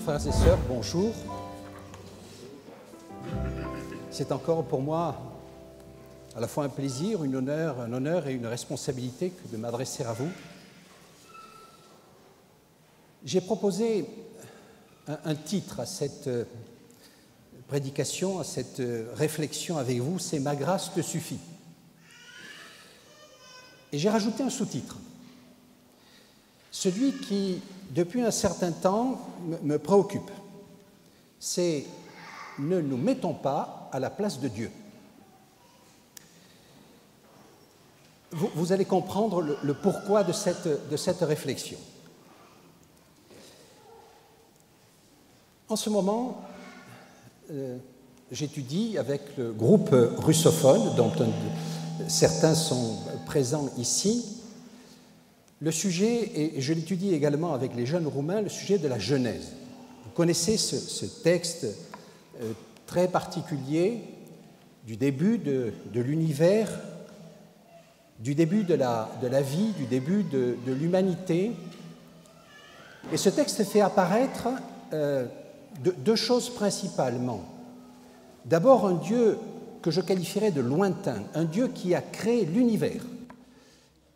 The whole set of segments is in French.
frères et sœurs, bonjour. C'est encore pour moi à la fois un plaisir, un honneur et une responsabilité que de m'adresser à vous. J'ai proposé un titre à cette prédication, à cette réflexion avec vous, c'est « Ma grâce te suffit ». Et j'ai rajouté un sous-titre, celui qui, depuis un certain temps, me préoccupe. C'est « Ne nous mettons pas à la place de Dieu ». Vous allez comprendre le pourquoi de cette réflexion. En ce moment, j'étudie avec le groupe russophone, dont certains sont présents ici, le sujet, et je l'étudie également avec les jeunes roumains, le sujet de la Genèse. Vous connaissez ce texte très particulier du début de l'univers, du début de la vie, du début de l'humanité. Et ce texte fait apparaître deux choses principalement. D'abord, un Dieu que je qualifierais de lointain, un Dieu qui a créé l'univers.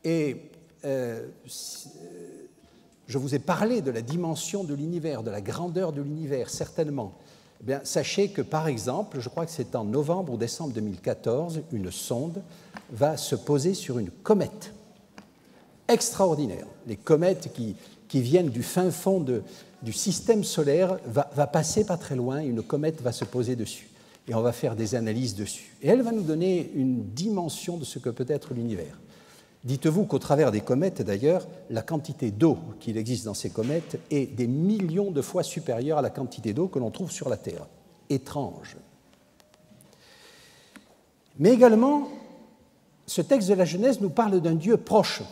Et je vous ai parlé de la dimension de l'univers, de la grandeur de l'univers, certainement. Eh bien, sachez que, par exemple, je crois que c'est en novembre ou décembre 2014, une sonde va se poser sur une comète extraordinaire. Les comètes qui viennent du fin fond du système solaire va passer pas très loin, une comète va se poser dessus. Et on va faire des analyses dessus. Et elle va nous donner une dimension de ce que peut être l'univers. Dites-vous qu'au travers des comètes, d'ailleurs, la quantité d'eau qu'il existe dans ces comètes est des millions de fois supérieure à la quantité d'eau que l'on trouve sur la Terre. Étrange. Mais également, ce texte de la Genèse nous parle d'un Dieu proche,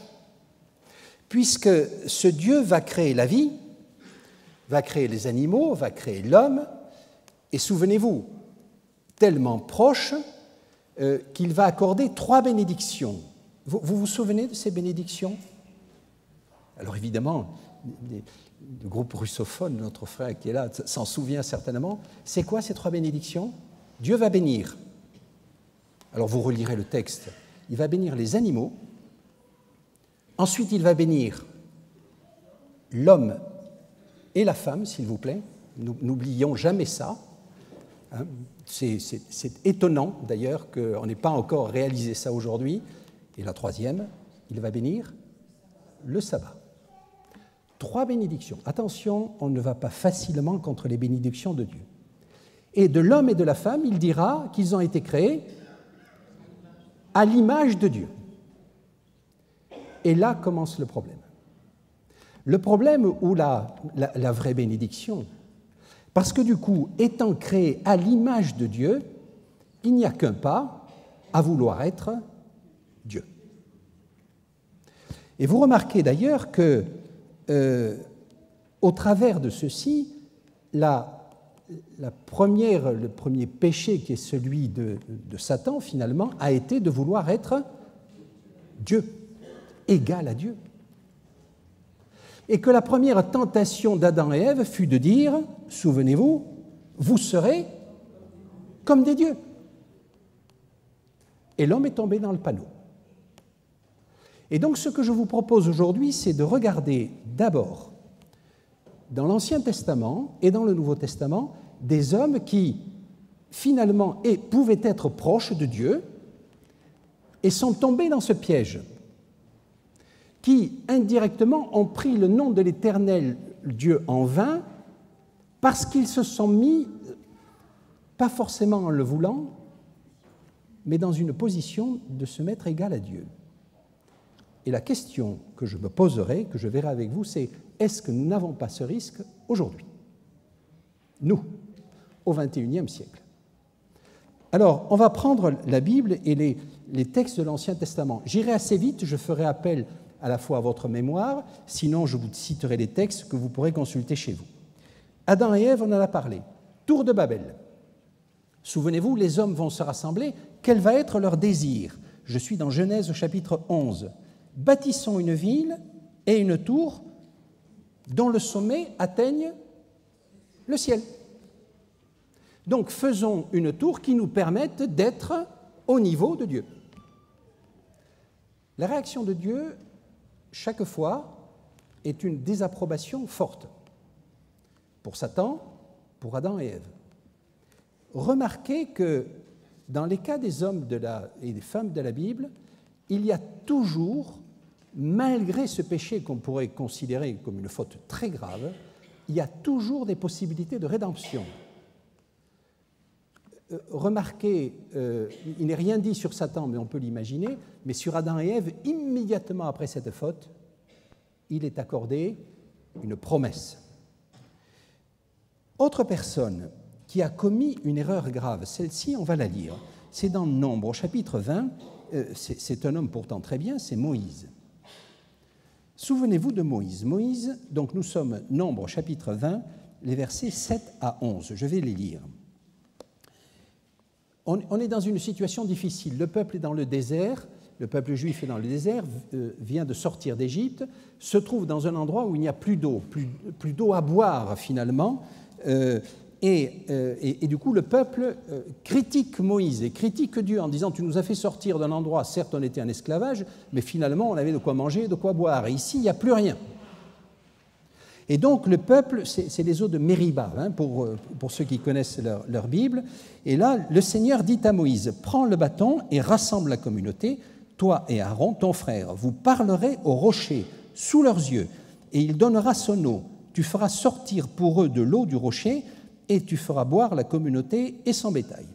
puisque ce Dieu va créer la vie, va créer les animaux, va créer l'homme, et souvenez-vous, tellement proche qu'il va accorder 3 bénédictions. Vous vous souvenez de ces bénédictions? Alors évidemment, le groupe russophone, notre frère qui est là, s'en souvient certainement. C'est quoi ces 3 bénédictions? Dieu va bénir. Alors vous relirez le texte. Il va bénir les animaux. Ensuite, il va bénir l'homme et la femme, s'il vous plaît. N'oublions jamais ça. Hein? C'est étonnant, d'ailleurs, qu'on n'ait pas encore réalisé ça aujourd'hui. Et la 3e, il va bénir le sabbat. 3 bénédictions. Attention, on ne va pas facilement contre les bénédictions de Dieu. Et de l'homme et de la femme, il dira qu'ils ont été créés à l'image de Dieu. Et là commence le problème. Le problème ou la vraie bénédiction. Parce que du coup, étant créé à l'image de Dieu, il n'y a qu'un pas à vouloir être Dieu. Et vous remarquez d'ailleurs que, au travers de ceci, le premier péché qui est celui de Satan, finalement, a été de vouloir être Dieu, égal à Dieu. Et que la première tentation d'Adam et Ève fut de dire, souvenez-vous, vous serez comme des dieux. Et l'homme est tombé dans le panneau. Et donc ce que je vous propose aujourd'hui, c'est de regarder d'abord dans l'Ancien Testament et dans le Nouveau Testament des hommes qui finalement pouvaient être proches de Dieu et sont tombés dans ce piège, qui indirectement ont pris le nom de l'Éternel Dieu en vain parce qu'ils se sont mis, pas forcément en le voulant, mais dans une position de se mettre égal à Dieu. Et la question que je me poserai, que je verrai avec vous, c'est est-ce que nous n'avons pas ce risque aujourd'hui? Nous, au XXIe siècle. Alors, on va prendre la Bible et les textes de l'Ancien Testament. J'irai assez vite, je ferai appel à la fois à votre mémoire, sinon je vous citerai les textes que vous pourrez consulter chez vous. Adam et Ève, on en a parlé. Tour de Babel. Souvenez-vous, les hommes vont se rassembler. Quel va être leur désir? Je suis dans Genèse au chapitre 11. Bâtissons une ville et une tour dont le sommet atteigne le ciel. Donc faisons une tour qui nous permette d'être au niveau de Dieu. La réaction de Dieu, chaque fois, est une désapprobation forte. Pour Satan, pour Adam et Ève. Remarquez que dans les cas des hommes et des femmes de la Bible, il y a toujours, malgré ce péché qu'on pourrait considérer comme une faute très grave, il y a toujours des possibilités de rédemption. Remarquez, il n'est rien dit sur Satan, mais on peut l'imaginer, mais sur Adam et Ève, immédiatement après cette faute, il est accordé une promesse. Autre personne qui a commis une erreur grave, celle-ci, on va la lire. C'est dans Nombre, au chapitre 20, c'est un homme pourtant très bien, c'est Moïse. Souvenez-vous de Moïse. Moïse, donc nous sommes Nombre, chapitre 20, les versets 7 à 11. Je vais les lire. On est dans une situation difficile. Le peuple est dans le désert, le peuple juif est dans le désert, vient de sortir d'Égypte, se trouve dans un endroit où il n'y a plus d'eau, plus d'eau à boire finalement. Et du coup, le peuple critique Moïse et critique Dieu en disant « Tu nous as fait sortir d'un endroit, certes on était en esclavage, mais finalement on avait de quoi manger et de quoi boire. Et ici, il n'y a plus rien. » Et donc le peuple, c'est les eaux de Mériba, pour ceux qui connaissent leur Bible. Et là, le Seigneur dit à Moïse « Prends le bâton et rassemble la communauté, toi et Aaron, ton frère. Vous parlerez au rocher sous leurs yeux, et il donnera son eau. Tu feras sortir pour eux de l'eau du rocher, et tu feras boire la communauté et son bétail. »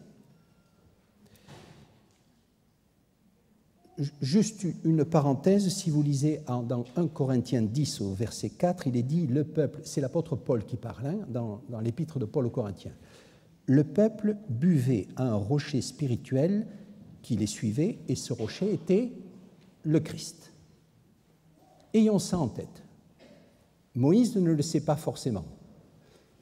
Juste une parenthèse, si vous lisez dans 1 Corinthiens 10 au verset 4, il est dit, le peuple, c'est l'apôtre Paul qui parle, dans l'épître de Paul aux Corinthiens, le peuple buvait à un rocher spirituel qui les suivait, et ce rocher était le Christ. Ayons ça en tête. Moïse ne le sait pas forcément,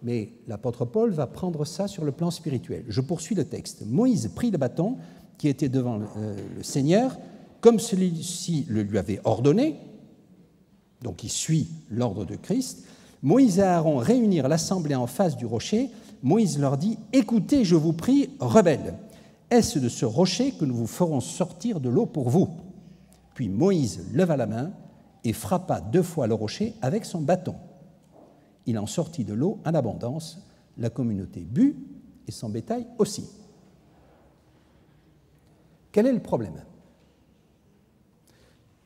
mais l'apôtre Paul va prendre ça sur le plan spirituel. Je poursuis le texte. Moïse prit le bâton qui était devant le Seigneur, comme celui-ci le lui avait ordonné, donc il suit l'ordre de Christ. Moïse et Aaron réunirent l'assemblée en face du rocher. Moïse leur dit « Écoutez, je vous prie, rebelles, est-ce de ce rocher que nous vous ferons sortir de l'eau pour vous ?» Puis Moïse leva la main et frappa 2 fois le rocher avec son bâton. Il en sortit de l'eau en abondance. La communauté but et son bétail aussi. Quel est le problème ?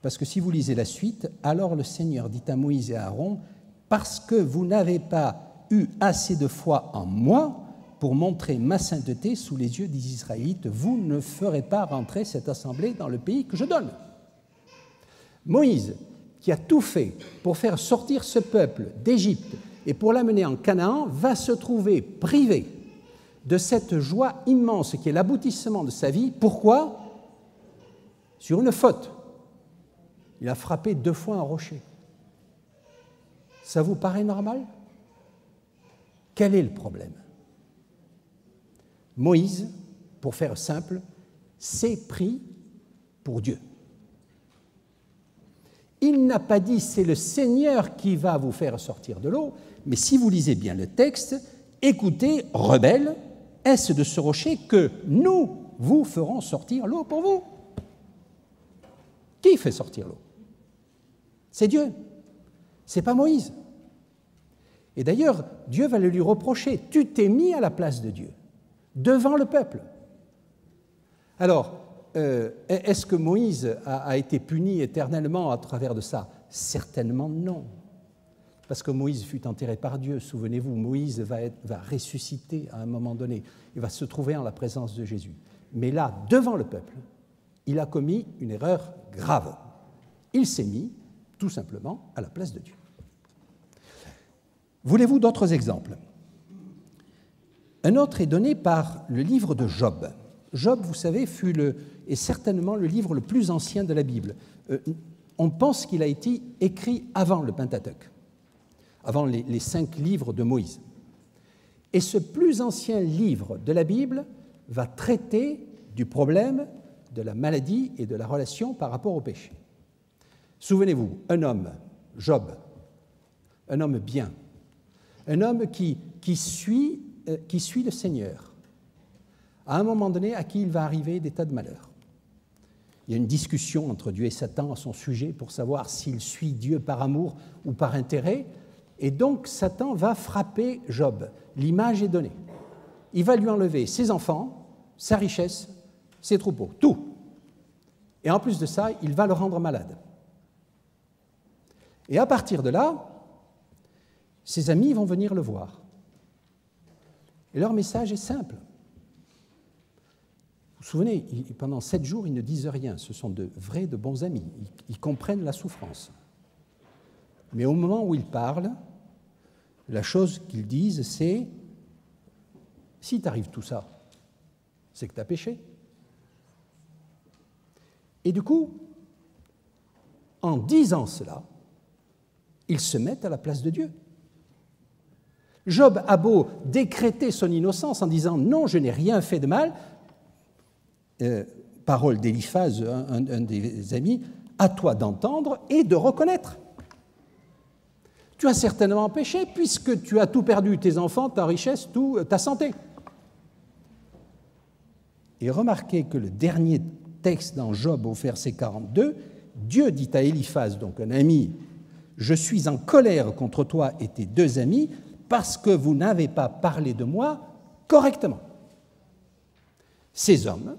Parce que si vous lisez la suite, alors le Seigneur dit à Moïse et à Aaron, « Parce que vous n'avez pas eu assez de foi en moi pour montrer ma sainteté sous les yeux des Israélites, vous ne ferez pas rentrer cette assemblée dans le pays que je donne. » Moïse, qui a tout fait pour faire sortir ce peuple d'Égypte et pour l'amener en Canaan, va se trouver privé de cette joie immense qui est l'aboutissement de sa vie. Pourquoi ? Sur une faute. Il a frappé 2 fois un rocher. Ça vous paraît normal ? Quel est le problème ? Moïse, pour faire simple, s'est pris pour Dieu. Il n'a pas dit « c'est le Seigneur qui va vous faire sortir de l'eau », mais si vous lisez bien le texte, « Écoutez, rebelles, est-ce de ce rocher que nous vous ferons sortir l'eau pour vous ?» Qui fait sortir l'eau ? C'est Dieu, c'est pas Moïse. Et d'ailleurs, Dieu va le lui reprocher. Tu t'es mis à la place de Dieu, devant le peuple. Alors, est-ce que Moïse a été puni éternellement à travers de ça ? Certainement non. Parce que Moïse fut enterré par Dieu. Souvenez-vous, Moïse va ressusciter à un moment donné. Il va se trouver en la présence de Jésus. Mais là, devant le peuple, il a commis une erreur grave. Il s'est mis tout simplement à la place de Dieu. Voulez-vous d'autres exemples ? Un autre est donné par le livre de Job. Job, vous savez, est certainement le livre le plus ancien de la Bible. On pense qu'il a été écrit avant le Pentateuque, avant les 5 livres de Moïse. Et ce plus ancien livre de la Bible va traiter du problème de la maladie et de la relation par rapport au péché. Souvenez-vous, un homme, Job, un homme bien, un homme qui qui suit le Seigneur, à un moment donné, à qui il va arriver des tas de malheurs. Il y a une discussion entre Dieu et Satan à son sujet pour savoir s'il suit Dieu par amour ou par intérêt. Et donc, Satan va frapper Job. L'image est donnée. Il va lui enlever ses enfants, sa richesse, ses troupeaux, tout. Et en plus de ça, il va le rendre malade. Et à partir de là, ses amis vont venir le voir. Et leur message est simple. Vous vous souvenez, pendant 7 jours, ils ne disent rien. Ce sont de vrais, de bons amis. Ils comprennent la souffrance. Mais au moment où ils parlent, la chose qu'ils disent, c'est « si t'arrive tout ça, c'est que tu as péché ». Et du coup, en disant cela, ils se mettent à la place de Dieu. Job a beau décréter son innocence en disant « non, je n'ai rien fait de mal », parole d'Éliphaz, un des amis, « à toi d'entendre et de reconnaître. Tu as certainement péché puisque tu as tout perdu, tes enfants, ta richesse, ta santé. » Et remarquez que le dernier texte dans Job au verset 42, Dieu dit à Éliphaz, donc un ami, « Je suis en colère contre toi et tes 2 amis parce que vous n'avez pas parlé de moi correctement. » Ces hommes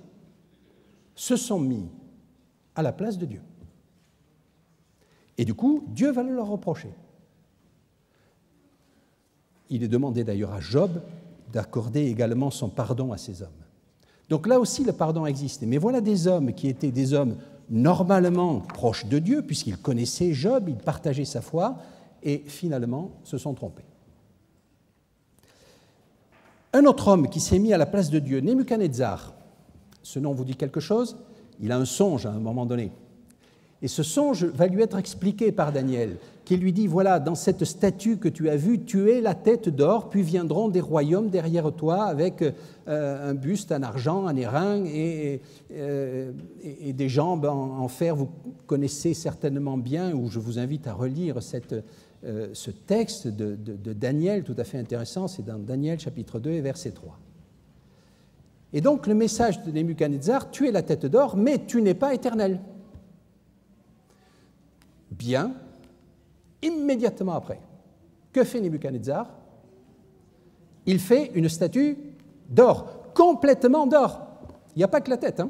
se sont mis à la place de Dieu. Et du coup, Dieu va le leur reprocher. Il est demandé d'ailleurs à Job d'accorder également son pardon à ces hommes. Donc là aussi, le pardon existait. Mais voilà des hommes qui étaient des hommes normalement proches de Dieu, puisqu'ils connaissaient Job, ils partageaient sa foi, et finalement se sont trompés. Un autre homme qui s'est mis à la place de Dieu, Nebuchadnezzar, ce nom vous dit quelque chose? Il a un songe à un moment donné. Et ce songe va lui être expliqué par Daniel, qui lui dit, voilà, dans cette statue que tu as vue, tu es la tête d'or, puis viendront des royaumes derrière toi avec un buste en argent, en airain et des jambes en fer. Vous connaissez certainement bien, ou je vous invite à relire ce texte de Daniel, tout à fait intéressant, c'est dans Daniel chapitre 2 et verset 3. Et donc le message de Nebuchadnezzar, tu es la tête d'or, mais tu n'es pas éternel. Bien, immédiatement après, que fait Nebuchadnezzar? Il fait une statue d'or, complètement d'or. Il n'y a pas que la tête.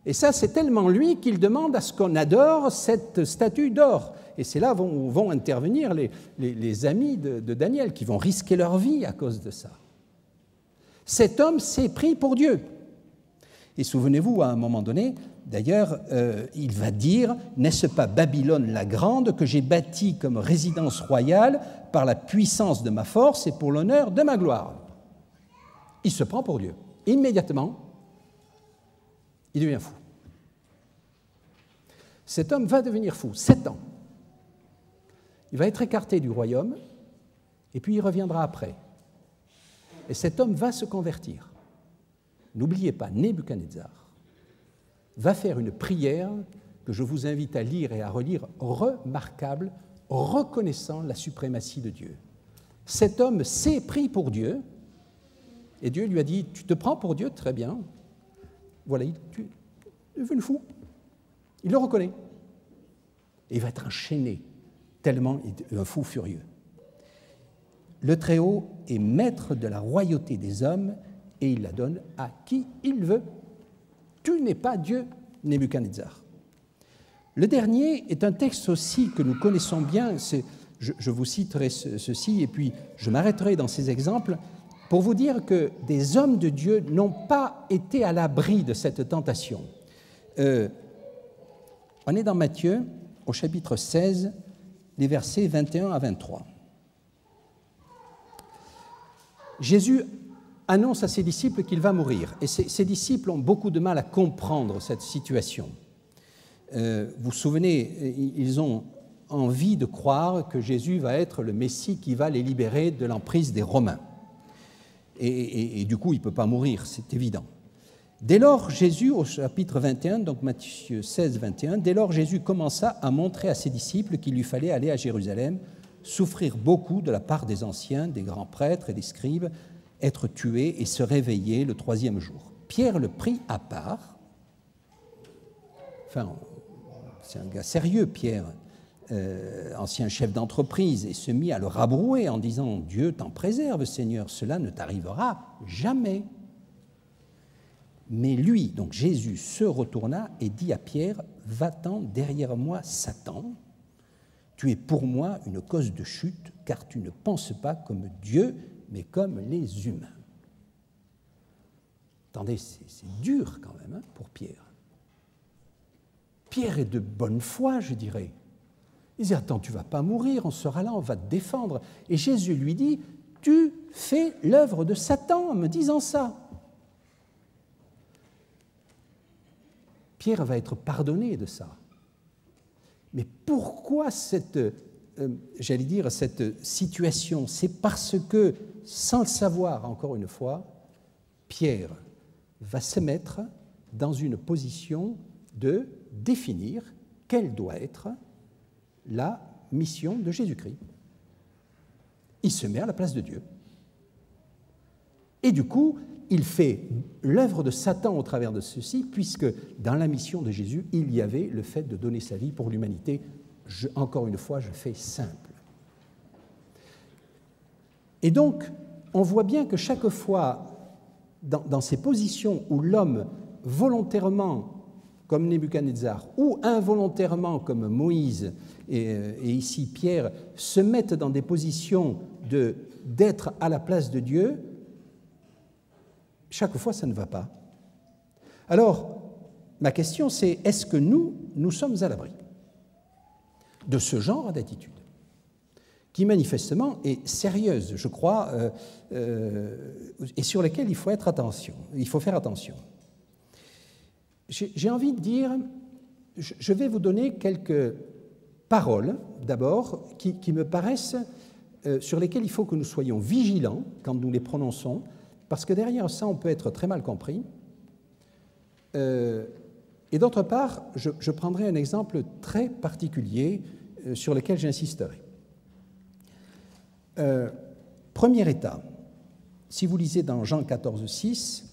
Et ça, c'est tellement lui qu'il demande à ce qu'on adore cette statue d'or. Et c'est là où vont intervenir les amis de Daniel, qui vont risquer leur vie à cause de ça. Cet homme s'est pris pour Dieu. Et souvenez-vous, à un moment donné, d'ailleurs, il va dire « N'est-ce pas Babylone la grande que j'ai bâtie comme résidence royale par la puissance de ma force et pour l'honneur de ma gloire ?» Il se prend pour Dieu. Immédiatement, il devient fou. Cet homme va devenir fou, 7 ans. Il va être écarté du royaume, et puis il reviendra après. Et cet homme va se convertir. N'oubliez pas, Nebuchadnezzar va faire une prière que je vous invite à lire et à relire, remarquable, reconnaissant la suprématie de Dieu. Cet homme s'est pris pour Dieu, et Dieu lui a dit, tu te prends pour Dieu, très bien. Voilà, tu es devenu fou. Il le reconnaît. Et il va être enchaîné, tellement il est un fou furieux. Le Très-Haut est maître de la royauté des hommes et il la donne à qui il veut. Tu n'es pas Dieu, Nebuchadnezzar. Le dernier est un texte aussi que nous connaissons bien. Je vous citerai ceci et puis je m'arrêterai dans ces exemples pour vous dire que des hommes de Dieu n'ont pas été à l'abri de cette tentation. On est dans Matthieu, au chapitre 16, les versets 21 à 23. Jésus annonce à ses disciples qu'il va mourir. Et ses disciples ont beaucoup de mal à comprendre cette situation. Vous vous souvenez, ils ont envie de croire que Jésus va être le Messie qui va les libérer de l'emprise des Romains. Et du coup, il ne peut pas mourir, c'est évident. Dès lors, Jésus, au chapitre 21, donc Matthieu 16, 21, dès lors, Jésus commença à montrer à ses disciples qu'il lui fallait aller à Jérusalem, souffrir beaucoup de la part des anciens, des grands prêtres et des scribes, être tué et se réveiller le troisième jour. Pierre le prit à part. Enfin, c'est un gars sérieux, Pierre, ancien chef d'entreprise, et se mit à le rabrouer en disant « Dieu t'en préserve, Seigneur, cela ne t'arrivera jamais. » Mais lui, donc Jésus, se retourna et dit à Pierre « Va-t'en derrière moi, Satan, tu es pour moi une cause de chute, car tu ne penses pas comme Dieu, mais comme les humains. » Attendez, c'est dur quand même pour Pierre. Pierre est de bonne foi, je dirais. Il dit « Attends, tu ne vas pas mourir, on sera là, on va te défendre. » Et Jésus lui dit « Tu fais l'œuvre de Satan en me disant ça. » Pierre va être pardonné de ça. Mais pourquoi cette situation? C'est parce que, sans le savoir, encore une fois, Pierre va se mettre dans une position de définir quelle doit être la mission de Jésus-Christ. Il se met à la place de Dieu. Et du coup, il fait l'œuvre de Satan au travers de ceci, puisque dans la mission de Jésus, il y avait le fait de donner sa vie pour l'humanité. Encore une fois, je fais simple. Et donc, on voit bien que chaque fois, dans ces positions où l'homme volontairement, comme Nebuchadnezzar, ou involontairement, comme Moïse et ici Pierre, se mettent dans des positions d'être à la place de Dieu, chaque fois, ça ne va pas. Alors, ma question, c'est est-ce que nous sommes à l'abri de ce genre d'attitude, qui manifestement est sérieuse, je crois, et sur laquelle il faut faire attention. J'ai envie de dire, je vais vous donner quelques paroles, d'abord, qui me paraissent, sur lesquelles il faut que nous soyons vigilants quand nous les prononçons, parce que derrière ça, on peut être très mal compris. Et d'autre part, je prendrai un exemple très particulier sur lequel j'insisterai. Premier état, si vous lisez dans Jean 14, 6,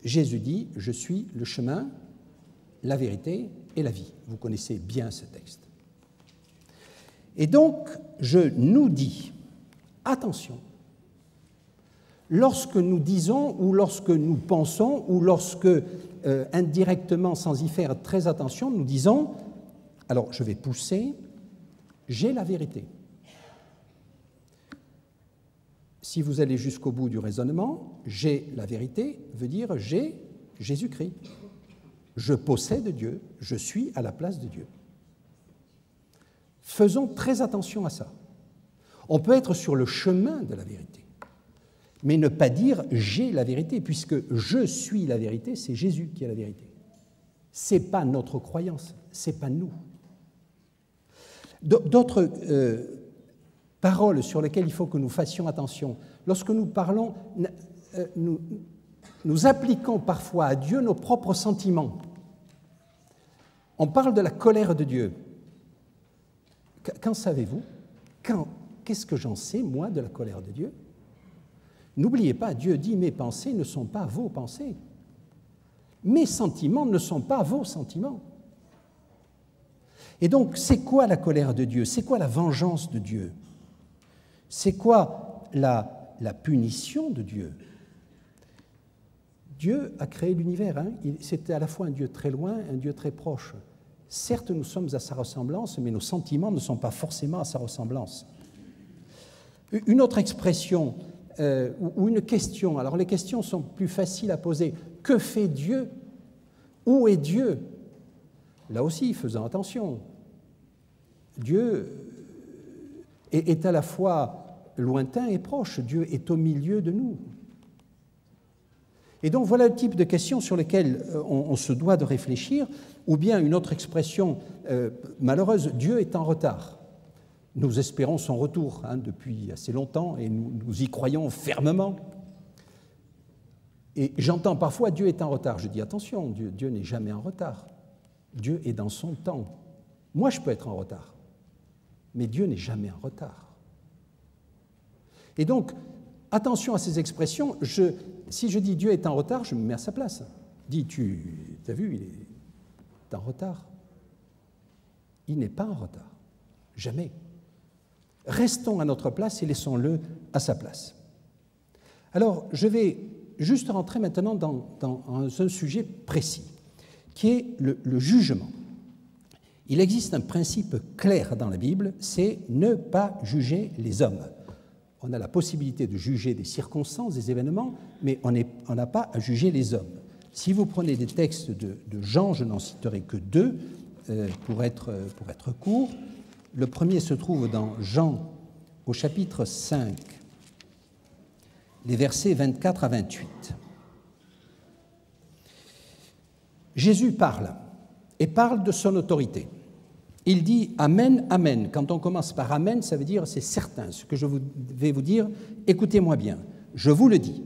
Jésus dit « Je suis le chemin, la vérité et la vie ». Vous connaissez bien ce texte. Et donc, je nous dis, attention, lorsque nous disons ou lorsque nous pensons ou lorsque, indirectement, sans y faire très attention, nous disons, alors je vais pousser, j'ai la vérité. Si vous allez jusqu'au bout du raisonnement, j'ai la vérité veut dire j'ai Jésus-Christ. Je possède Dieu, je suis à la place de Dieu. Faisons très attention à ça. On peut être sur le chemin de la vérité, mais ne pas dire « j'ai la vérité », puisque « je suis la vérité », c'est Jésus qui a la vérité. Ce n'est pas notre croyance, ce n'est pas nous. D'autres paroles sur lesquelles il faut que nous fassions attention. Lorsque nous parlons, nous appliquons parfois à Dieu nos propres sentiments. On parle de la colère de Dieu. Qu'en savez-vous? Qu'est-ce que j'en sais, moi, de la colère de Dieu? N'oubliez pas, Dieu dit « mes pensées ne sont pas vos pensées. Mes sentiments ne sont pas vos sentiments. » Et donc, c'est quoi la colère de Dieu? C'est quoi la vengeance de Dieu? C'est quoi la punition de Dieu? Dieu a créé l'univers. Hein? C'est à la fois un Dieu très loin, un Dieu très proche. Certes, nous sommes à sa ressemblance, mais nos sentiments ne sont pas forcément à sa ressemblance. Une autre expression ou une question, alors les questions sont plus faciles à poser. Que fait Dieu? Où est Dieu? Là aussi, faisons attention. Dieu est à la fois lointain et proche. Dieu est au milieu de nous. Et donc, voilà le type de questions sur lesquelles on se doit de réfléchir, ou bien une autre expression malheureuse, Dieu est en retard. Nous espérons son retour depuis assez longtemps et nous y croyons fermement. Et j'entends parfois Dieu est en retard. Je dis attention, Dieu n'est jamais en retard. Dieu est dans son temps. Moi, je peux être en retard, mais Dieu n'est jamais en retard. Et donc, attention à ces expressions. Si je dis Dieu est en retard, je me mets à sa place. Dis, tu as vu, il est en retard. Il n'est pas en retard. Jamais. Restons à notre place et laissons-le à sa place. Alors, je vais juste rentrer maintenant dans un sujet précis, qui est le jugement. Il existe un principe clair dans la Bible, c'est ne pas juger les hommes. On a la possibilité de juger des circonstances, des événements, mais on n'a pas à juger les hommes. Si vous prenez des textes de Jean, je n'en citerai que deux pour être court. Le premier se trouve dans Jean au chapitre 5, les versets 24 à 28. Jésus parle, et parle de son autorité. Il dit « Amen, Amen ». Quand on commence par « Amen », ça veut dire « c'est certain ». Ce que je vais vous dire, écoutez-moi bien. Je vous le dis,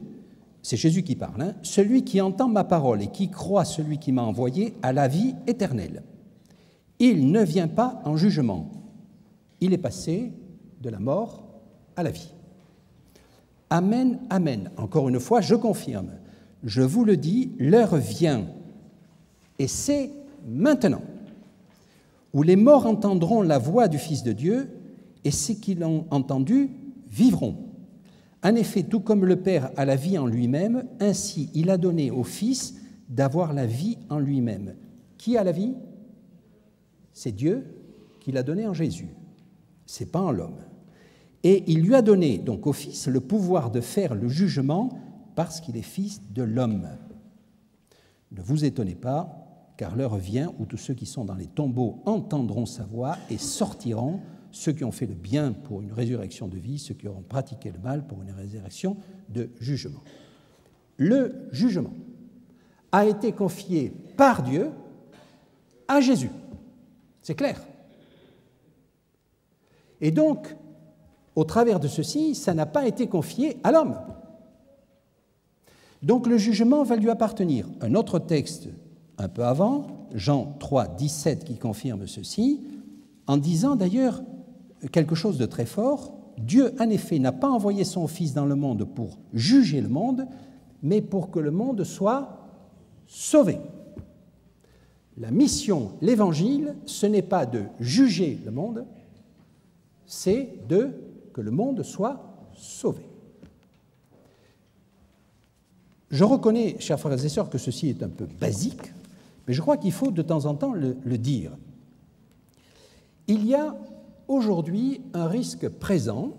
c'est Jésus qui parle, hein, « Celui qui entend ma parole et qui croit celui qui m'a envoyé a la vie éternelle. Il ne vient pas en jugement. Il est passé de la mort à la vie. » Amen, Amen. Encore une fois, je confirme. Je vous le dis, l'heure vient, et c'est maintenant, où les morts entendront la voix du Fils de Dieu, et ceux qui l'ont entendu vivront. En effet, tout comme le Père a la vie en lui-même, ainsi il a donné au Fils d'avoir la vie en lui-même. Qui a la vie? C'est Dieu qui l'a donnée en Jésus. Ce n'est pas en l'homme. Et il lui a donné, donc au Fils, le pouvoir de faire le jugement parce qu'il est Fils de l'homme. Ne vous étonnez pas, car l'heure vient où tous ceux qui sont dans les tombeaux entendront sa voix et sortiront, ceux qui ont fait le bien pour une résurrection de vie, ceux qui auront pratiqué le mal pour une résurrection de jugement. Le jugement a été confié par Dieu à Jésus. C'est clair. Et donc, au travers de ceci, ça n'a pas été confié à l'homme. Donc le jugement va lui appartenir. Un autre texte un peu avant, Jean 3, 17, qui confirme ceci, en disant d'ailleurs quelque chose de très fort, « Dieu, en effet, n'a pas envoyé son Fils dans le monde pour juger le monde, mais pour que le monde soit sauvé. » La mission, l'Évangile, ce n'est pas de juger le monde, c'est que le monde soit sauvé. Je reconnais, chers frères et sœurs, que ceci est un peu basique, mais je crois qu'il faut de temps en temps le dire. Il y a aujourd'hui un risque présent,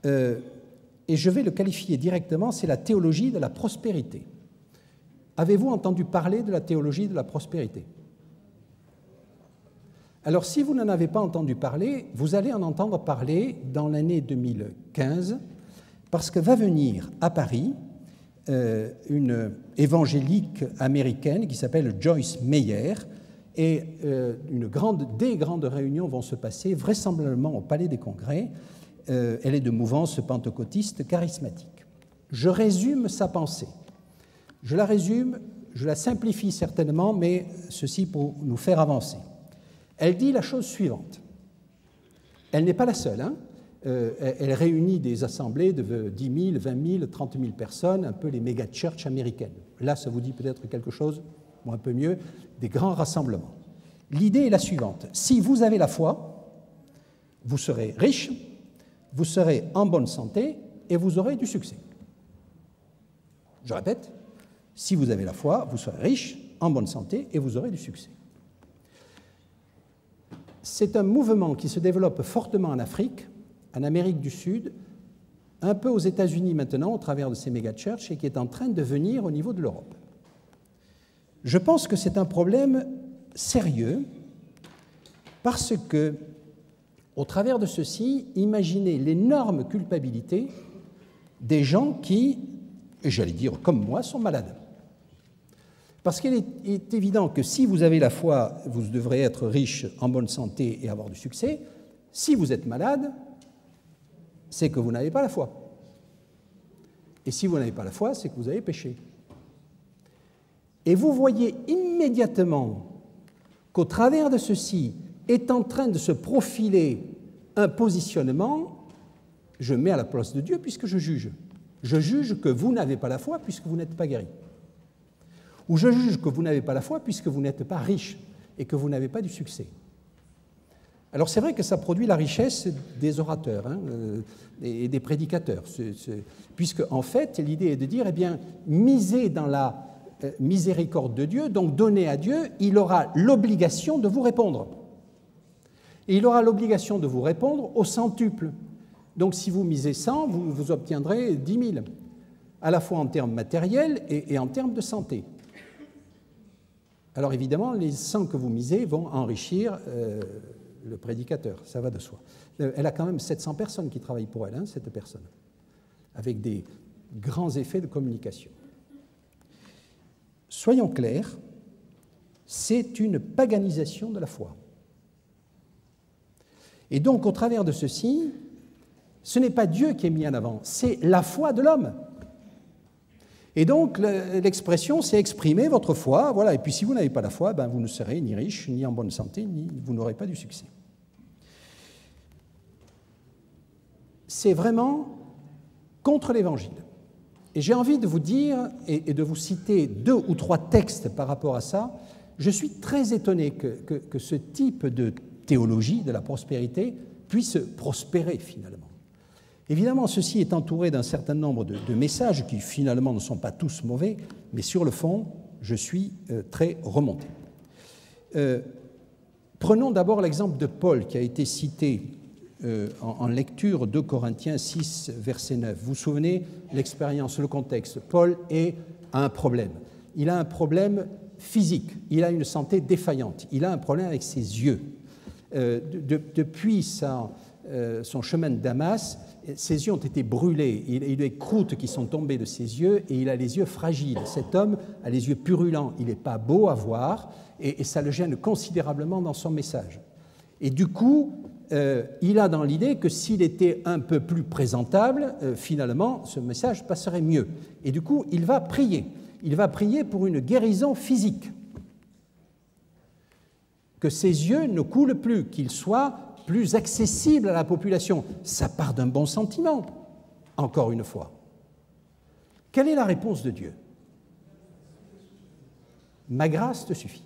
et je vais le qualifier directement, c'est la théologie de la prospérité. Avez-vous entendu parler de la théologie de la prospérité? Alors, si vous n'en avez pas entendu parler, vous allez en entendre parler dans l'année 2015, parce que va venir à Paris une évangélique américaine qui s'appelle Joyce Meyer, et des grandes réunions vont se passer vraisemblablement au Palais des Congrès. Elle est de mouvance pentecôtiste charismatique. Je résume sa pensée. Je la résume, je la simplifie certainement, mais ceci pour nous faire avancer. Elle dit la chose suivante. Elle n'est pas la seule, hein. Elle réunit des assemblées de 10 000, 20 000, 30 000 personnes, un peu les méga-churches américaines. Là, ça vous dit peut-être quelque chose, ou un peu mieux, des grands rassemblements. L'idée est la suivante. Si vous avez la foi, vous serez riche, vous serez en bonne santé et vous aurez du succès. Je répète, si vous avez la foi, vous serez riche, en bonne santé et vous aurez du succès. C'est un mouvement qui se développe fortement en Afrique, en Amérique du Sud, un peu aux États-Unis maintenant, au travers de ces méga-churches, et qui est en train de venir au niveau de l'Europe. Je pense que c'est un problème sérieux parce que, au travers de ceci, imaginez l'énorme culpabilité des gens qui, j'allais dire comme moi, sont malades. Parce qu'il est évident que si vous avez la foi, vous devrez être riche, en bonne santé et avoir du succès. Si vous êtes malade, c'est que vous n'avez pas la foi. Et si vous n'avez pas la foi, c'est que vous avez péché. Et vous voyez immédiatement qu'au travers de ceci est en train de se profiler un positionnement je mets à la place de Dieu puisque je juge. Je juge que vous n'avez pas la foi puisque vous n'êtes pas guéri. Ou je juge que vous n'avez pas la foi puisque vous n'êtes pas riche et que vous n'avez pas du succès. Alors c'est vrai que ça produit la richesse des orateurs et des prédicateurs, puisque en fait l'idée est de dire, eh bien, misez dans la miséricorde de Dieu, donc donnez à Dieu, il aura l'obligation de vous répondre. Et il aura l'obligation de vous répondre au centuple. Donc si vous misez 100, vous obtiendrez 10 000, à la fois en termes matériels et en termes de santé. Alors évidemment, les 100 que vous misez vont enrichir le prédicateur, ça va de soi. Elle a quand même 700 personnes qui travaillent pour elle, cette personne, avec des grands effets de communication. Soyons clairs, c'est une paganisation de la foi. Et donc, au travers de ceci, ce n'est pas Dieu qui est mis en avant, c'est la foi de l'homme. Et donc, l'expression, c'est exprimer votre foi, voilà. Et puis, si vous n'avez pas la foi, ben, vous ne serez ni riche, ni en bonne santé, ni vous n'aurez pas du succès. C'est vraiment contre l'Évangile. Et j'ai envie de vous dire, et de vous citer 2 ou 3 textes par rapport à ça. Je suis très étonné que ce type de théologie de la prospérité puisse prospérer, finalement. Évidemment, ceci est entouré d'un certain nombre de messages qui, finalement, ne sont pas tous mauvais, mais sur le fond, je suis très remonté. Prenons d'abord l'exemple de Paul, qui a été cité en lecture de Corinthiens 6, verset 9. Vous vous souvenez, l'expérience, le contexte. Paul a un problème. Il a un problème physique, il a une santé défaillante, il a un problème avec ses yeux. Depuis son chemin de Damas, ses yeux ont été brûlés, il a eu des croûtes qui sont tombées de ses yeux et il a les yeux fragiles. Cet homme a les yeux purulents, il n'est pas beau à voir et ça le gêne considérablement dans son message. Et du coup, il a dans l'idée que s'il était un peu plus présentable, finalement, ce message passerait mieux. Et du coup, il va prier. Il va prier pour une guérison physique. Que ses yeux ne coulent plus, qu'ils soient plus accessible à la population. Ça part d'un bon sentiment, encore une fois. Quelle est la réponse de Dieu? Ma grâce te suffit.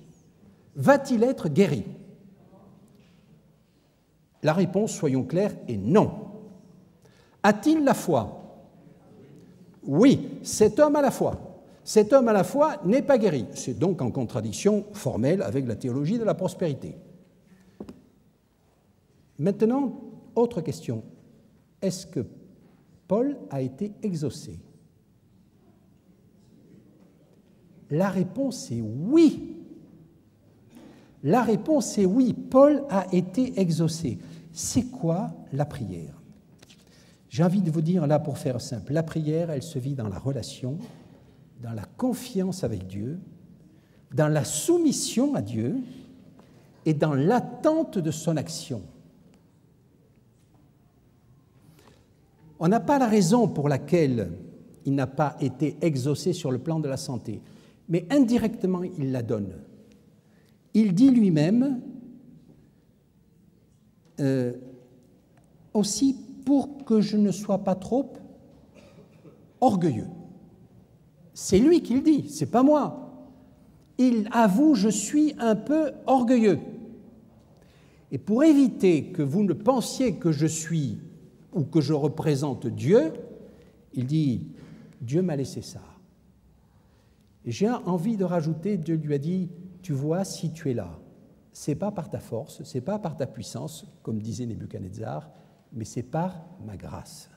Va-t-il être guéri? La réponse, soyons clairs, est non. A-t-il la foi? Oui, cet homme a la foi. Cet homme à la foi n'est pas guéri. C'est donc en contradiction formelle avec la théologie de la prospérité. Maintenant, autre question. Est-ce que Paul a été exaucé? La réponse est oui. La réponse est oui. Paul a été exaucé. C'est quoi la prière? J'ai envie de vous dire, là, pour faire simple, la prière, elle se vit dans la relation, dans la confiance avec Dieu, dans la soumission à Dieu et dans l'attente de son action. On n'a pas la raison pour laquelle il n'a pas été exaucé sur le plan de la santé, mais indirectement, il la donne. Il dit lui-même aussi pour que je ne sois pas trop orgueilleux. C'est lui qui le dit, c'est pas moi. Il avoue, je suis un peu orgueilleux. Et pour éviter que vous ne pensiez que je suis ou que je représente Dieu, il dit, Dieu m'a laissé ça. Et j'ai envie de rajouter, Dieu lui a dit, tu vois, si tu es là, c'est pas par ta force, c'est pas par ta puissance, comme disait Nebuchadnezzar, mais c'est par ma grâce.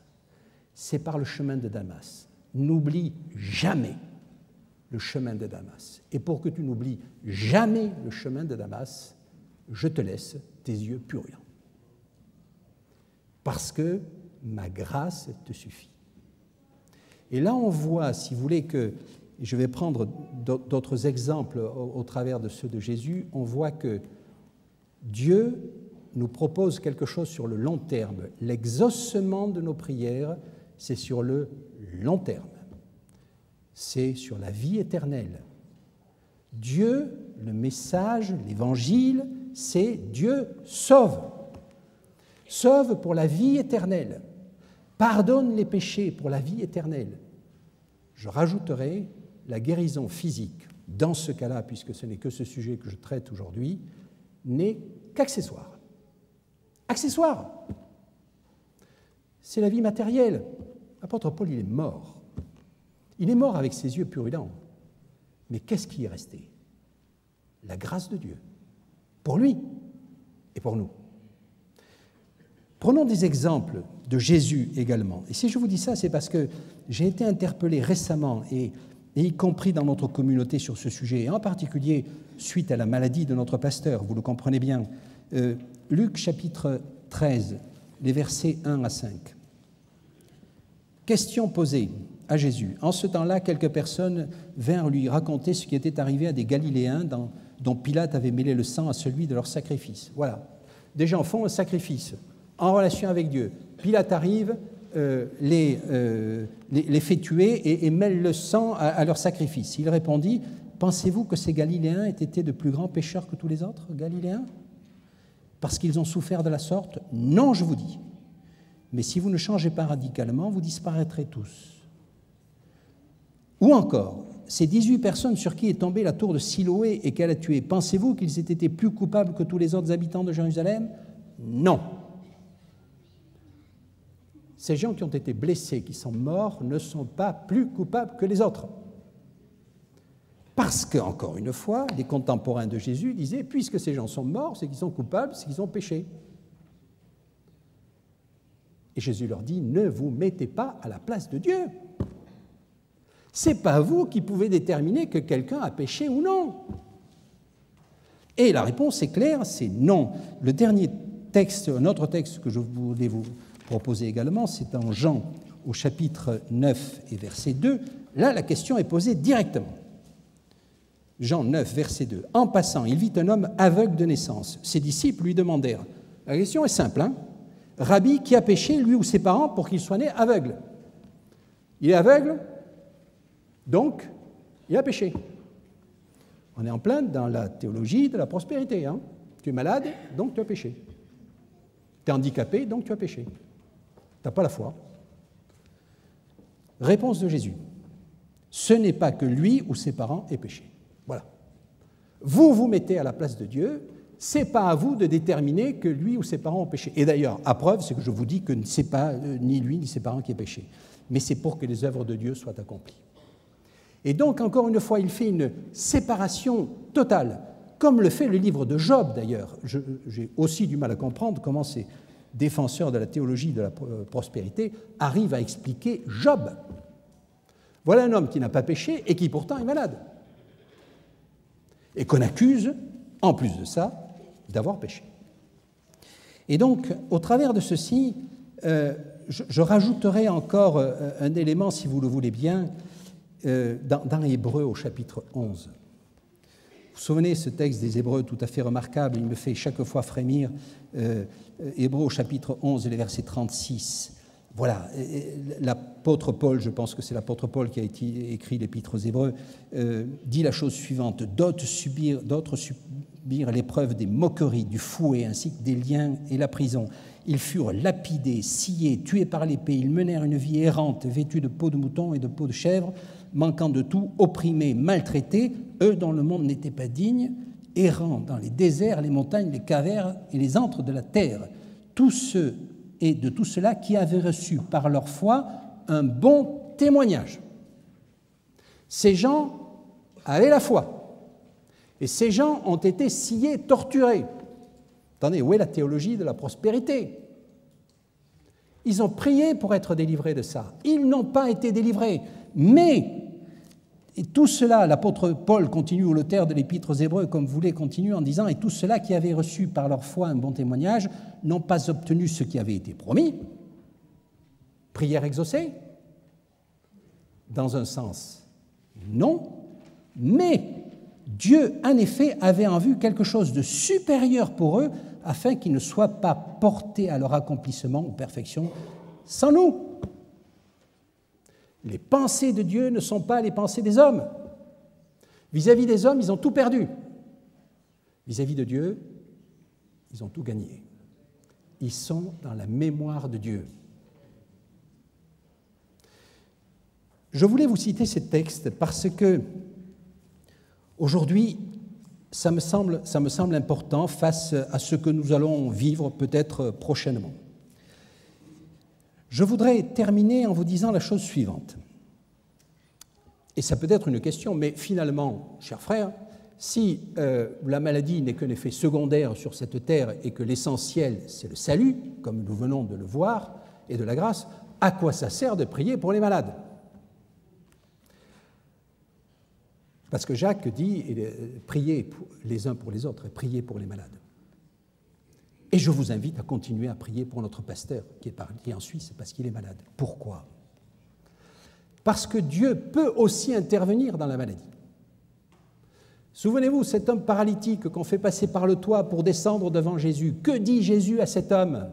C'est par le chemin de Damas. N'oublie jamais le chemin de Damas. Et pour que tu n'oublies jamais le chemin de Damas, je te laisse tes yeux purulents. Parce que ma grâce te suffit. Et là, on voit, si vous voulez, que, je vais prendre d'autres exemples au travers de ceux de Jésus, on voit que Dieu nous propose quelque chose sur le long terme. L'exaucement de nos prières, c'est sur le long terme. C'est sur la vie éternelle. Dieu, le message, l'évangile, c'est Dieu sauve. Sauve pour la vie éternelle. pardonne les péchés pour la vie éternelle. Je rajouterai la guérison physique, dans ce cas-là, puisque ce n'est que ce sujet que je traite aujourd'hui, n'est qu'accessoire. Accessoire. C'est la vie matérielle. L'apôtre Paul, il est mort. Il est mort avec ses yeux purulents. Mais qu'est-ce qui est resté? La grâce de Dieu, pour lui et pour nous. Prenons des exemples de Jésus également. Et si je vous dis ça, c'est parce que j'ai été interpellé récemment, et y compris dans notre communauté sur ce sujet, et en particulier suite à la maladie de notre pasteur, vous le comprenez bien. Luc chapitre 13, les versets 1 à 5. Question posée à Jésus. En ce temps-là, quelques personnes vinrent lui raconter ce qui était arrivé à des Galiléens dont Pilate avait mêlé le sang à celui de leur sacrifice. Voilà. Des gens font un sacrifice en relation avec Dieu. Pilate arrive, les fait tuer et mêle le sang à leur sacrifice. Il répondit, « Pensez-vous que ces Galiléens aient été de plus grands pécheurs que tous les autres Galiléens? Parce qu'ils ont souffert de la sorte? Non, je vous dis. Mais si vous ne changez pas radicalement, vous disparaîtrez tous. » Ou encore, ces 18 personnes sur qui est tombée la tour de Siloé et qu'elle a tué, pensez-vous qu'ils aient été plus coupables que tous les autres habitants de Jérusalem? Non. Ces gens qui ont été blessés, qui sont morts, ne sont pas plus coupables que les autres. Parce que, encore une fois, les contemporains de Jésus disaient, puisque ces gens sont morts, c'est qu'ils sont coupables, c'est qu'ils ont péché. Et Jésus leur dit, ne vous mettez pas à la place de Dieu. Ce n'est pas vous qui pouvez déterminer que quelqu'un a péché ou non. Et la réponse est claire, c'est non. Le dernier texte, un autre texte que je voulais vous proposer également, c'est en Jean au chapitre 9 et verset 2. Là, la question est posée directement. Jean 9, verset 2. En passant, il vit un homme aveugle de naissance. Ses disciples lui demandèrent. La question est simple, hein? Rabbi, qui a péché, lui ou ses parents, pour qu'il soit né aveugle? Il est aveugle, donc il a péché. On est en plein dans la théologie de la prospérité. Hein? Tu es malade, donc tu as péché. Tu es handicapé, donc tu as péché. Tu n'as pas la foi. Réponse de Jésus. Ce n'est pas que lui ou ses parents aient péché. Voilà. Vous vous mettez à la place de Dieu, ce n'est pas à vous de déterminer que lui ou ses parents ont péché. Et d'ailleurs, à preuve, c'est que je vous dis que ce n'est pas ni lui ni ses parents qui aient péché. Mais c'est pour que les œuvres de Dieu soient accomplies. Et donc, encore une fois, il fait une séparation totale, comme le fait le livre de Job d'ailleurs. J'ai aussi du mal à comprendre comment ces défenseurs de la théologie de la prospérité arrivent à expliquer Job. Voilà un homme qui n'a pas péché et qui pourtant est malade. Et qu'on accuse, en plus de ça, d'avoir péché. Et donc, au travers de ceci, je rajouterai encore un élément, si vous le voulez bien, dans Hébreux au chapitre 11. Vous vous souvenez, ce texte des Hébreux tout à fait remarquable, il me fait chaque fois frémir. Hébreux au chapitre 11, les versets 36. Voilà, l'apôtre Paul, je pense que c'est l'apôtre Paul qui a écrit l'épître aux Hébreux, dit la chose suivante, d'autres subirent l'épreuve des moqueries, du fouet, ainsi que des liens et la prison. Ils furent lapidés, sciés, tués par l'épée, ils menèrent une vie errante, vêtus de peau de mouton et de peau de chèvre, manquant de tout, opprimés, maltraités, eux dont le monde n'était pas digne, errant dans les déserts, les montagnes, les cavernes et les antres de la terre. Tous ceux et de tout cela qui avaient reçu par leur foi un bon témoignage. Ces gens avaient la foi. Et ces gens ont été sciés, torturés. Attendez, où est la théologie de la prospérité? Ils ont prié pour être délivrés de ça. Ils n'ont pas été délivrés. Mais, et tout cela, l'apôtre Paul continue au l'auteur de l'épître aux Hébreux, comme vous voulez, continue en disant « Et tous ceux-là qui avaient reçu par leur foi un bon témoignage n'ont pas obtenu ce qui avait été promis. » Prière exaucée? Dans un sens, non. Mais Dieu, en effet, avait en vue quelque chose de supérieur pour eux, afin qu'ils ne soient pas portés à leur accomplissement ou perfection sans nous. Les pensées de Dieu ne sont pas les pensées des hommes. Vis-à-vis des hommes, ils ont tout perdu. Vis-à-vis de Dieu, ils ont tout gagné. Ils sont dans la mémoire de Dieu. Je voulais vous citer ces textes parce que, aujourd'hui, ça me semble important face à ce que nous allons vivre peut-être prochainement. Je voudrais terminer en vous disant la chose suivante. Et ça peut être une question, mais finalement, chers frères, si la maladie n'est qu'un effet secondaire sur cette terre et que l'essentiel, c'est le salut, comme nous venons de le voir, et de la grâce, à quoi ça sert de prier pour les malades? Parce que Jacques dit priez les uns pour les autres et priez pour les malades. Et je vous invite à continuer à prier pour notre pasteur qui est en Suisse parce qu'il est malade. Pourquoi? Parce que Dieu peut aussi intervenir dans la maladie. Souvenez-vous, cet homme paralytique qu'on fait passer par le toit pour descendre devant Jésus. Que dit Jésus à cet homme?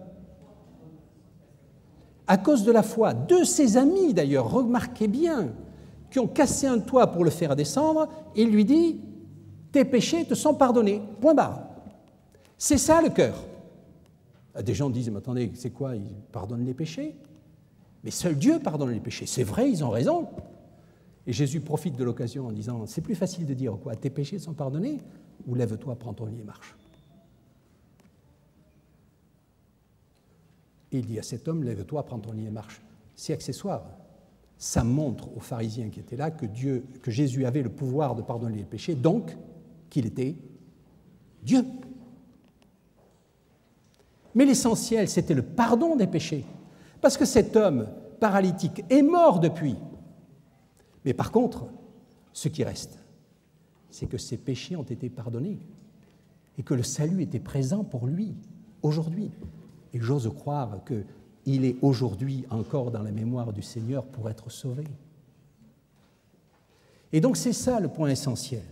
À cause de la foi de ses amis, d'ailleurs, remarquez bien, qui ont cassé un toit pour le faire descendre, il lui dit « Tes péchés te sont pardonnés. » Point barre. C'est ça le cœur. Des gens disent « Mais attendez, c'est quoi? Il pardonne les péchés ?» Mais seul Dieu pardonne les péchés. C'est vrai, ils ont raison. Et Jésus profite de l'occasion en disant « C'est plus facile de dire quoi? Tes péchés sont pardonnés ou lève-toi, prends ton lit et marche. » Et il dit à cet homme « Lève-toi, prends ton lit et marche. » C'est accessoire. Ça montre aux pharisiens qui étaient là que Jésus avait le pouvoir de pardonner les péchés, donc qu'il était Dieu. Mais l'essentiel, c'était le pardon des péchés, parce que cet homme paralytique est mort depuis. Mais par contre, ce qui reste, c'est que ses péchés ont été pardonnés et que le salut était présent pour lui, aujourd'hui. Et j'ose croire qu'il est aujourd'hui encore dans la mémoire du Seigneur pour être sauvé. Et donc c'est ça le point essentiel.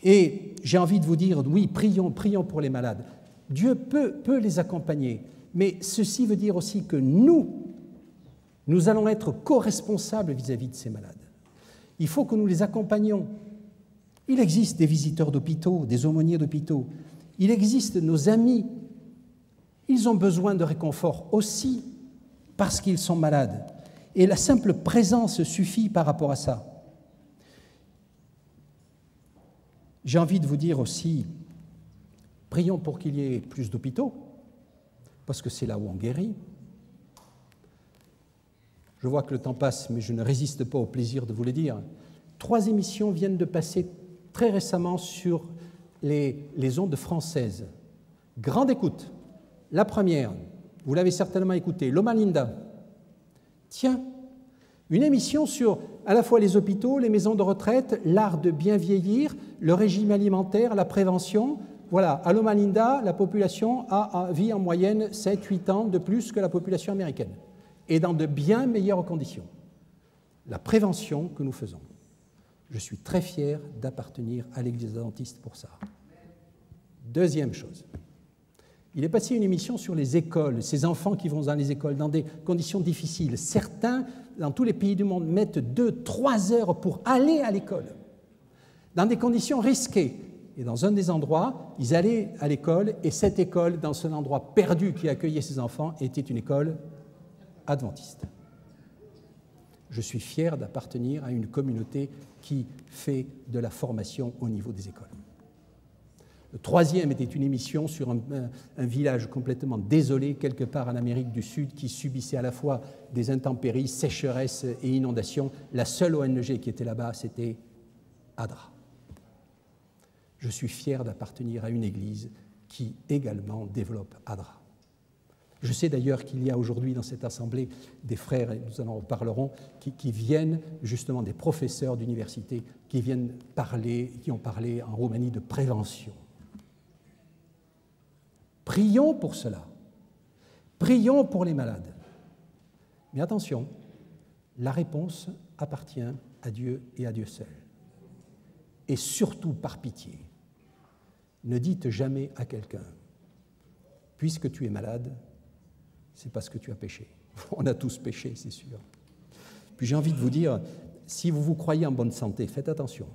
Et j'ai envie de vous dire, oui, prions pour les malades. Dieu peut les accompagner, mais ceci veut dire aussi que nous allons être co-responsables vis-à-vis de ces malades. Il faut que nous les accompagnions. Il existe des visiteurs d'hôpitaux, des aumôniers d'hôpitaux. Il existe nos amis. Ils ont besoin de réconfort aussi parce qu'ils sont malades. Et la simple présence suffit par rapport à ça. J'ai envie de vous dire aussi, prions pour qu'il y ait plus d'hôpitaux, parce que c'est là où on guérit. Je vois que le temps passe, mais je ne résiste pas au plaisir de vous le dire. 3 émissions viennent de passer très récemment sur les ondes françaises. Grande écoute. La première, vous l'avez certainement écoutée, Loma Linda. Tiens, une émission sur à la fois les hôpitaux, les maisons de retraite, l'art de bien vieillir, le régime alimentaire, la prévention. Voilà, à Loma Linda, la population vit en moyenne 7-8 ans de plus que la population américaine, et dans de bien meilleures conditions. La prévention que nous faisons. Je suis très fier d'appartenir à l'Église adventiste pour ça. Deuxième chose. Il est passé une émission sur les écoles, ces enfants qui vont dans les écoles dans des conditions difficiles. Certains, dans tous les pays du monde, mettent 2-3 heures pour aller à l'école, dans des conditions risquées. Et dans un des endroits, ils allaient à l'école, et cette école, dans un endroit perdu qui accueillait ces enfants, était une école adventiste. Je suis fier d'appartenir à une communauté qui fait de la formation au niveau des écoles. Le troisième était une émission sur un village complètement désolé, quelque part en Amérique du Sud, qui subissait à la fois des intempéries, sécheresses et inondations. La seule ONG qui était là-bas, c'était ADRA. Je suis fier d'appartenir à une église qui également développe ADRA. Je sais d'ailleurs qu'il y a aujourd'hui dans cette assemblée des frères, et nous en reparlerons, qui viennent justement des professeurs d'université, qui ont parlé en Roumanie de prévention. Prions pour cela. Prions pour les malades. Mais attention, la réponse appartient à Dieu et à Dieu seul. Et surtout, par pitié, ne dites jamais à quelqu'un « Puisque tu es malade, c'est parce que tu as péché. » On a tous péché, c'est sûr. Puis j'ai envie de vous dire, si vous vous croyez en bonne santé, faites attention.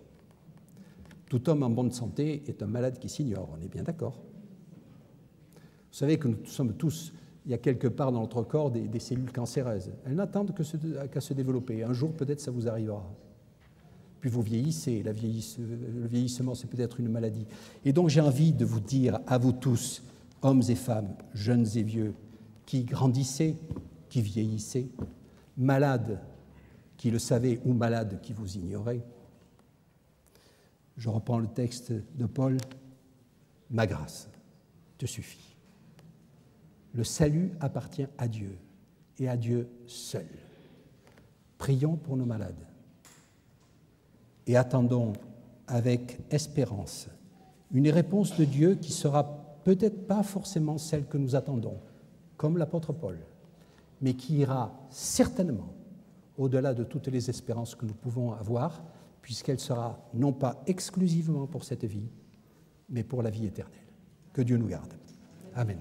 Tout homme en bonne santé est un malade qui s'ignore, on est bien d'accord. Vous savez que nous sommes tous il y a quelque part dans notre corps des cellules cancéreuses. Elles n'attendent qu'à se développer. Un jour, peut-être, ça vous arrivera. Puis vous vieillissez. Le vieillissement, c'est peut-être une maladie. Et donc, j'ai envie de vous dire, à vous tous, hommes et femmes, jeunes et vieux, qui grandissez, qui vieillissez, malades qui le savez ou malades qui vous ignorez. Je reprends le texte de Paul. Ma grâce te suffit. Le salut appartient à Dieu et à Dieu seul. Prions pour nos malades et attendons avec espérance une réponse de Dieu qui sera peut-être pas forcément celle que nous attendons, comme l'apôtre Paul, mais qui ira certainement au-delà de toutes les espérances que nous pouvons avoir, puisqu'elle sera non pas exclusivement pour cette vie, mais pour la vie éternelle. Que Dieu nous garde. Amen.